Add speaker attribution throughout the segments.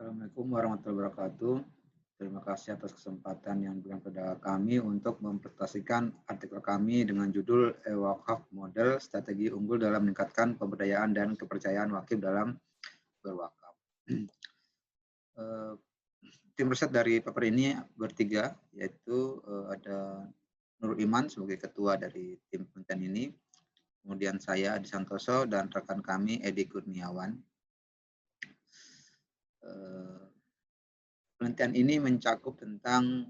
Speaker 1: Assalamualaikum warahmatullahi wabarakatuh. Terima kasih atas kesempatan yang diberikan kepada kami untuk mempresentasikan artikel kami dengan judul Wakaf Model Strategi Unggul dalam Meningkatkan Pemberdayaan dan Kepercayaan Wakif dalam Berwakaf. Tim riset dari paper ini bertiga, yaitu ada Nurul Iman sebagai ketua dari tim penelitian ini, kemudian saya Adi Santoso dan rekan kami Edi Kurniawan. Penelitian ini mencakup tentang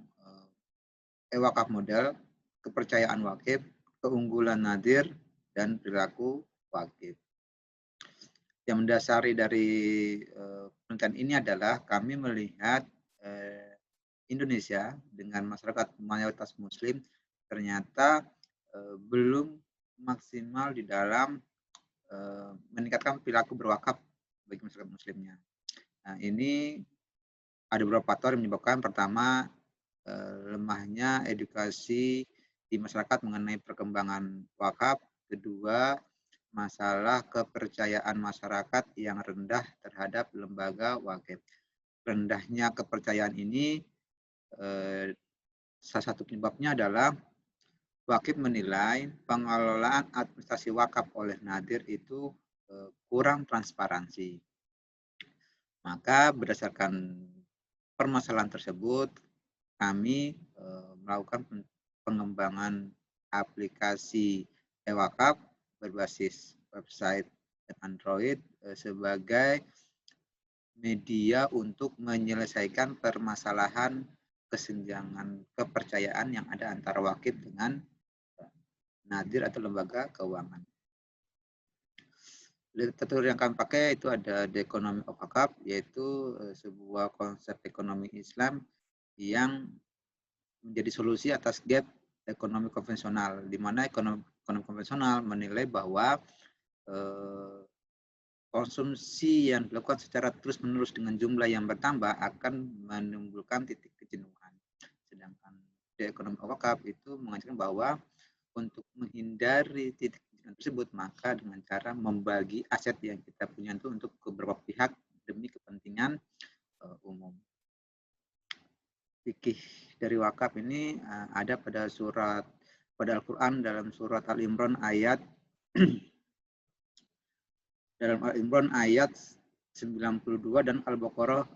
Speaker 1: wakaf model, kepercayaan wakif, keunggulan nadir, dan perilaku wakif. Yang mendasari dari penelitian ini adalah kami melihat Indonesia dengan masyarakat mayoritas Muslim ternyata belum maksimal di dalam meningkatkan perilaku berwakaf bagi masyarakat Muslimnya. Nah, ini ada beberapa faktor yang menyebabkan. Pertama, lemahnya edukasi di masyarakat mengenai perkembangan wakaf. Kedua, masalah kepercayaan masyarakat yang rendah terhadap lembaga wakif. Rendahnya kepercayaan ini salah satu penyebabnya adalah wakif menilai pengelolaan administrasi wakaf oleh Nadir itu kurang transparansi. Maka berdasarkan permasalahan tersebut, kami melakukan pengembangan aplikasi e-wakaf berbasis website dan Android sebagai media untuk menyelesaikan permasalahan kesenjangan kepercayaan yang ada antara wakif dengan nadir atau lembaga keuangan. Literatur yang kami pakai itu ada The Economy of Wakaf, yaitu sebuah konsep ekonomi Islam yang menjadi solusi atas gap ekonomi konvensional, di mana ekonomi konvensional menilai bahwa konsumsi yang dilakukan secara terus-menerus dengan jumlah yang bertambah akan menimbulkan titik kejenuhan. Sedangkan The Economy of Wakaf itu mengajarkan bahwa untuk menghindari titik kejenuhan tersebut, maka dengan cara membagi aset yang kita punya itu untuk beberapa pihak demi kepentingan umum. Fikih dari wakaf ini ada pada Al-Quran dalam surat Al-Imran ayat dalam Al-Imran ayat 92 dan Al-Baqarah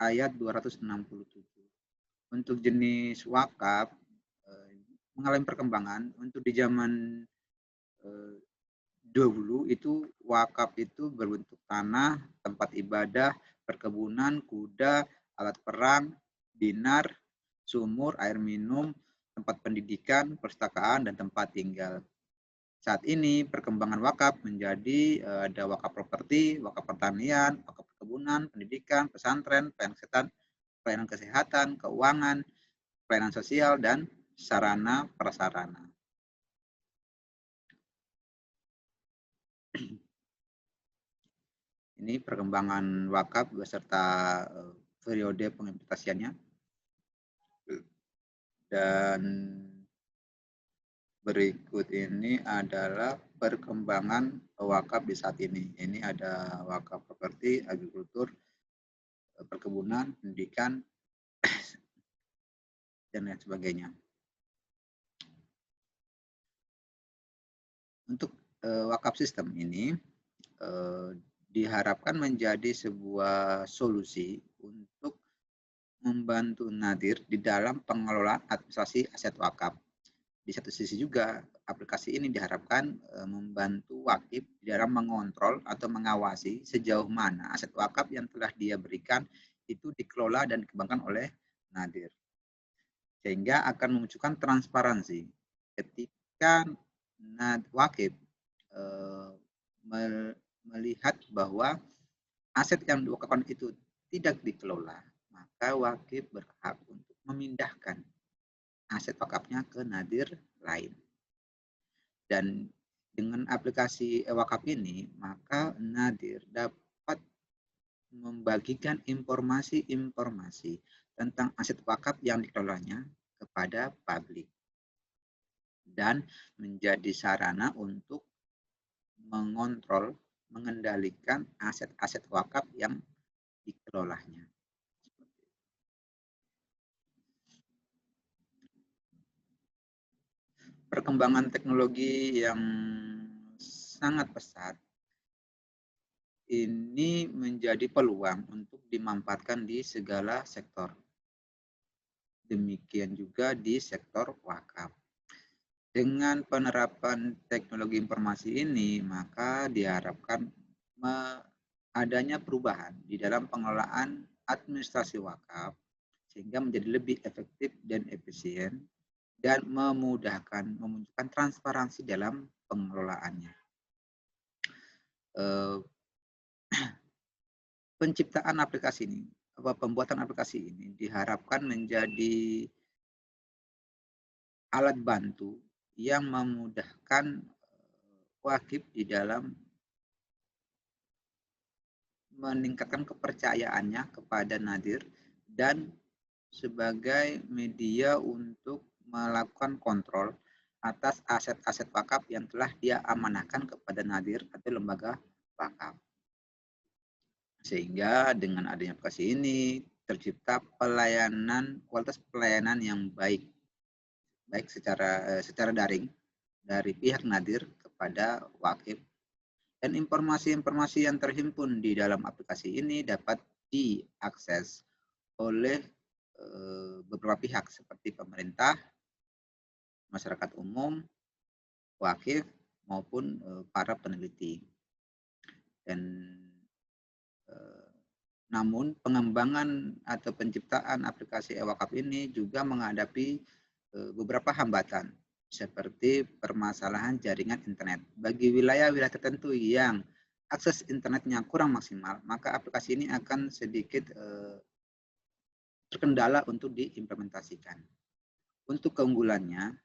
Speaker 1: ayat 267. Untuk jenis wakaf mengalami perkembangan. Untuk di zaman dahulu itu wakaf itu berbentuk tanah, tempat ibadah, perkebunan, kuda, alat perang, dinar, sumur, air minum, tempat pendidikan, perpustakaan, dan tempat tinggal. Saat ini perkembangan wakaf menjadi ada wakaf properti, wakaf pertanian, wakaf perkebunan, pendidikan, pesantren, pelayanan kesehatan, keuangan, pelayanan sosial, dan sarana prasarana. Ini perkembangan wakaf beserta periode pengimplementasiannya. Dan berikut ini adalah perkembangan wakaf di saat ini. Ini ada wakaf properti, agrikultur, perkebunan, pendidikan, dan lain sebagainya. Untuk wakaf sistem ini diharapkan menjadi sebuah solusi untuk membantu nadir di dalam pengelolaan administrasi aset wakaf. Di satu sisi juga aplikasi ini diharapkan membantu wakif di dalam mengontrol atau mengawasi sejauh mana aset wakaf yang telah dia berikan itu dikelola dan dikembangkan oleh nadir. Sehingga akan memunculkan transparansi ketika wakif melihat bahwa aset yang diwakafkan itu tidak dikelola, maka wakif berhak untuk memindahkan aset wakafnya ke nadir lain. Dan dengan aplikasi wakaf ini, maka nadir dapat membagikan informasi-informasi tentang aset wakaf yang dikelolanya kepada publik dan menjadi sarana untuk mengontrol, mengendalikan aset-aset wakaf yang dikelolanya. Perkembangan teknologi yang sangat pesat ini menjadi peluang untuk dimanfaatkan di segala sektor. Demikian juga di sektor wakaf. Dengan penerapan teknologi informasi ini, maka diharapkan adanya perubahan di dalam pengelolaan administrasi wakaf sehingga menjadi lebih efektif dan efisien dan memunculkan transparansi dalam pengelolaannya. Penciptaan aplikasi ini, pembuatan aplikasi ini diharapkan menjadi alat bantu yang memudahkan wakif di dalam meningkatkan kepercayaannya kepada nadir dan sebagai media untuk melakukan kontrol atas aset-aset wakaf yang telah dia amanahkan kepada nadir atau lembaga wakaf. Sehingga dengan adanya aplikasi ini tercipta kualitas pelayanan yang baik secara daring dari pihak nadir kepada wakif, dan informasi-informasi yang terhimpun di dalam aplikasi ini dapat diakses oleh beberapa pihak seperti pemerintah, masyarakat umum, wakif maupun para peneliti. Dan namun pengembangan atau penciptaan aplikasi e-wakaf ini juga menghadapi beberapa hambatan seperti permasalahan jaringan internet. Bagi wilayah-wilayah tertentu yang akses internetnya kurang maksimal, maka aplikasi ini akan sedikit terkendala untuk diimplementasikan. Untuk keunggulannya,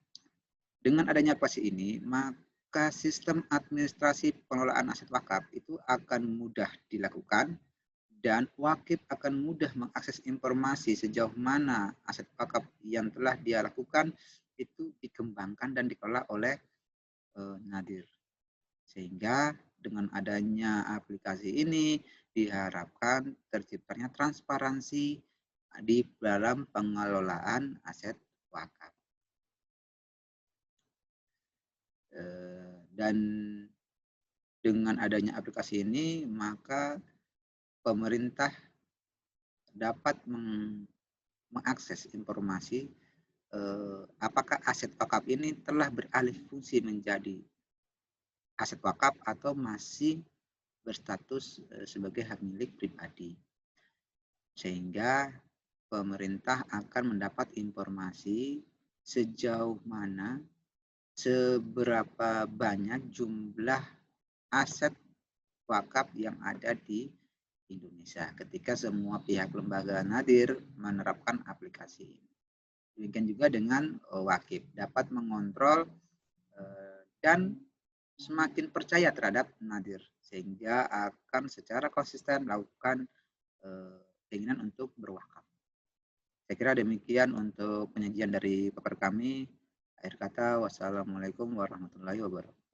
Speaker 1: dengan adanya aplikasi ini, maka sistem administrasi pengelolaan aset wakaf itu akan mudah dilakukan dan wakif akan mudah mengakses informasi sejauh mana aset wakaf yang telah dia lakukan itu dikembangkan dan dikelola oleh nadir. Sehingga dengan adanya aplikasi ini diharapkan terciptanya transparansi di dalam pengelolaan aset wakaf. Dan dengan adanya aplikasi ini, maka pemerintah dapat mengakses informasi apakah aset wakaf ini telah beralih fungsi menjadi aset wakaf atau masih berstatus sebagai hak milik pribadi. Sehingga pemerintah akan mendapat informasi sejauh mana, seberapa banyak jumlah aset wakaf yang ada di Indonesia ketika semua pihak lembaga nadir menerapkan aplikasi ini. Demikian juga dengan wakif dapat mengontrol dan semakin percaya terhadap nadir sehingga akan secara konsisten melakukan keinginan untuk berwakaf. Saya kira demikian untuk penyajian dari paper kami. Akhir kata, wassalamualaikum warahmatullahi wabarakatuh.